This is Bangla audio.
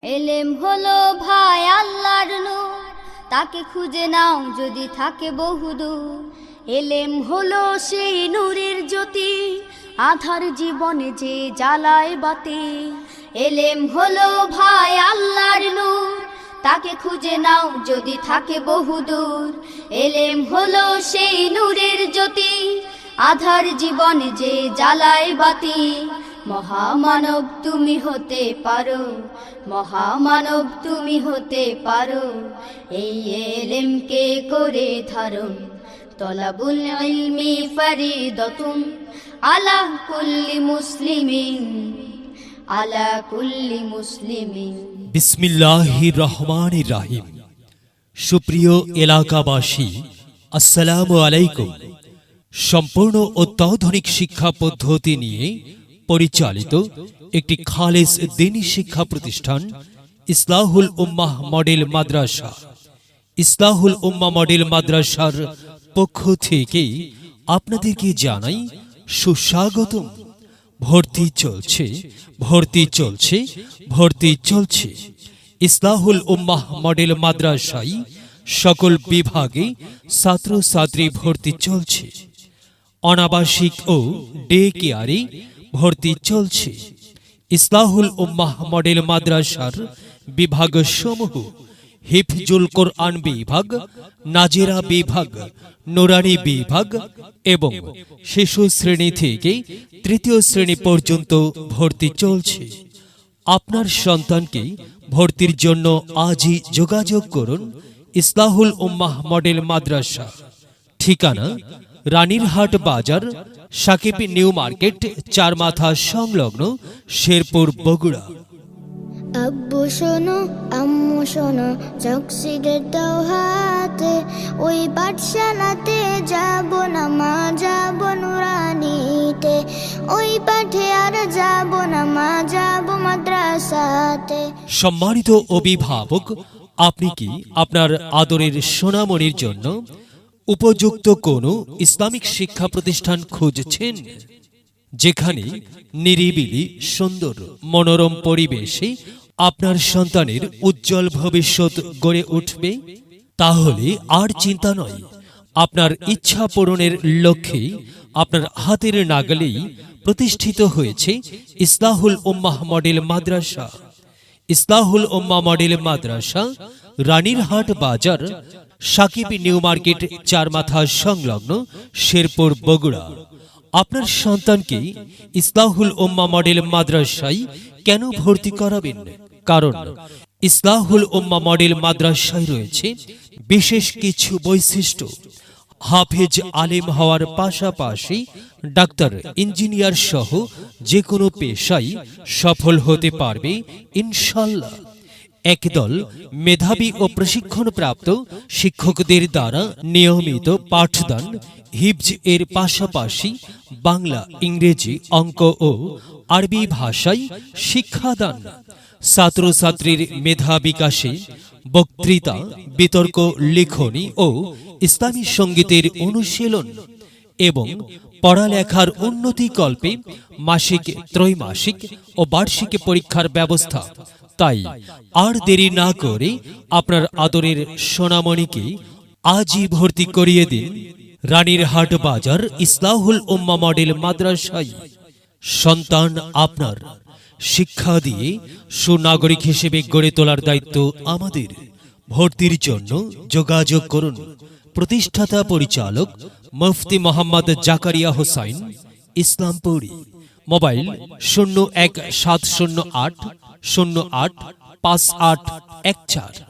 এলেম হলো ভাই আল্লাহর নূর, তাকে খুঁজে নাও যদি থাকে বহুদূর। এলেম হলো সেই নূরের জ্যোতি, আধার জীবনে যে জ্বালায় বাতি। এলেম হলো ভাই আল্লাহর নূর, তাকে খুঁজে নাও যদি থাকে বহুদূর। এলেম হলো সেই নূরের জ্যোতি, আধার জীবনে যে জ্বালায় বাতি। মহামানব তুমি হতে পারো, মহামানব তুমি হতে পারো, এই এলেমকে করে ধারণ। তলাবুল ইলমি ফরিদাতুন আলা কুল্লি মুসলিমিন, আলা কুল্লি মুসলিমিন। বিসমিল্লাহির রহমানির রহিম। সুপ্রিয় এলাকাবাসী, আসসালামু আলাইকুম। সম্পূর্ণ অত্যাধুনিক শিক্ষা পদ্ধতি নিয়ে পরিচালিত একটি খালেস দ্বীনী শিক্ষা প্রতিষ্ঠান ইসলাহুল উম্মাহ মডেল মাদ্রাসা। ইসলাহুল উম্মাহ মডেল মাদ্রাসার পক্ষ থেকে আপনাদেরকে জানাই সুস্বাগতম। ভর্তি চলছে, ভর্তি চলছে, ভর্তি চলছে। ইসলাহুল উম্মাহ মডেল মাদ্রাসায় সকল বিভাগে ছাত্রছাত্রী ভর্তি চলছে। অনাবাসিক ও ডে কেয়ারে ভর্তি চলছে। ইসলাহুল উম্মাহ মডেল মাদ্রাসার বিভাগসমূহ: হিফজুল কোরআন বিভাগ, নাজেরা বিভাগ, নুরানি বিভাগ এবং শিশু শ্রেণী থেকে তৃতীয় শ্রেণী পর্যন্ত ভর্তি চলছে। আপনার সন্তানকে ভর্তির জন্য আজই যোগাযোগ করুন ইসলাহুল উম্মাহ মডেল মাদ্রাসা। ঠিকানা: রানীরহাট বাজার, সাকিব নিউ মার্কেট, চারমাথা সংলগ্ন, শেরপুর, বগুড়া। আব্বু শোনো, আম্মু শোনো, চকসিদের দাও হাতে, ওই পাঠশালাতে যাব না মা, যাব নুরানিতে, ওই পাঠে আর যাব না মা, যাব মাদ্রাসাতে। সম্মানিত অভিভাবক, আপনি কি আপনার আদরের সোনামণির জন্য উপযুক্ত কোনো ইসলামিক শিক্ষা প্রতিষ্ঠান খুঁজছেন, যেখানে নিরিবিলি, সুন্দর, মনোরম পরিবেশে আপনার সন্তানের উজ্জ্বল ভবিষ্যৎ গড়ে উঠবে? তাহলে আর চিন্তা নয়। আপনার ইচ্ছা পূরণের লক্ষ্যে আপনার হাতের নাগালেই প্রতিষ্ঠিত হয়েছে ইসলাহুল উম্মাহ মডেল মাদ্রাসা। ইসলাহুল উম্মাহ মডেল মাদ্রাসা রানীরহাট বাজার, সাকিব নিউ মার্কেট, চারমাথা সংলগ্ন, শেরপুর, বগুড়া। আপনার সন্তানকে ইসলাহুল উম্মাহ মডেল মাদ্রাসায় কেন ভর্তি করাবেন? কারণ ইসলাহুল উম্মাহ মডেল মাদ্রাসায় রয়েছে বিশেষ কিছু বৈশিষ্ট্য। হাফেজ আলেম হওয়ার পাশাপাশি ডাক্তার, ইঞ্জিনিয়ার সহ যে কোনো পেশায় সফল হতে পারবে ইনশাল্লাহ। একদল মেধাবী ও প্রশিক্ষণপ্রাপ্ত শিক্ষকদের দ্বারা নিয়মিত পাঠদান, হিফজ এর পাশাপাশি বাংলা, ইংরেজি, অঙ্ক ও আরবি ভাষায় শিক্ষাদান। ছাত্রছাত্রীর মেধা বিকাশে বক্তৃতা, বিতর্ক, লিখনী ও ইসলামী সঙ্গীতের অনুশীলন এবং পড়ালেখার উন্নতিকল্পে মাসিক, ত্রৈমাসিক ও বার্ষিক পরীক্ষার ব্যবস্থা। তাই আর দেরি না করে আপনার আদরের সোনামণিকে আজই ভর্তি করিয়ে দিন রানীরহাট বাজার ইসলাহুল উম্মাহ মডেল মাদ্রাসায়। সন্তান আপনার, শিক্ষা দিয়ে সুনাগরিক হিসেবে গড়ে তোলার দায়িত্ব আমাদের। ভর্তির জন্য যোগাযোগ করুন প্রতিষ্ঠাতা পরিচালক মুফতি মোহাম্মদ জাকারিয়া হোসাইন, ইসলামপুরী। মোবাইল 017080858114।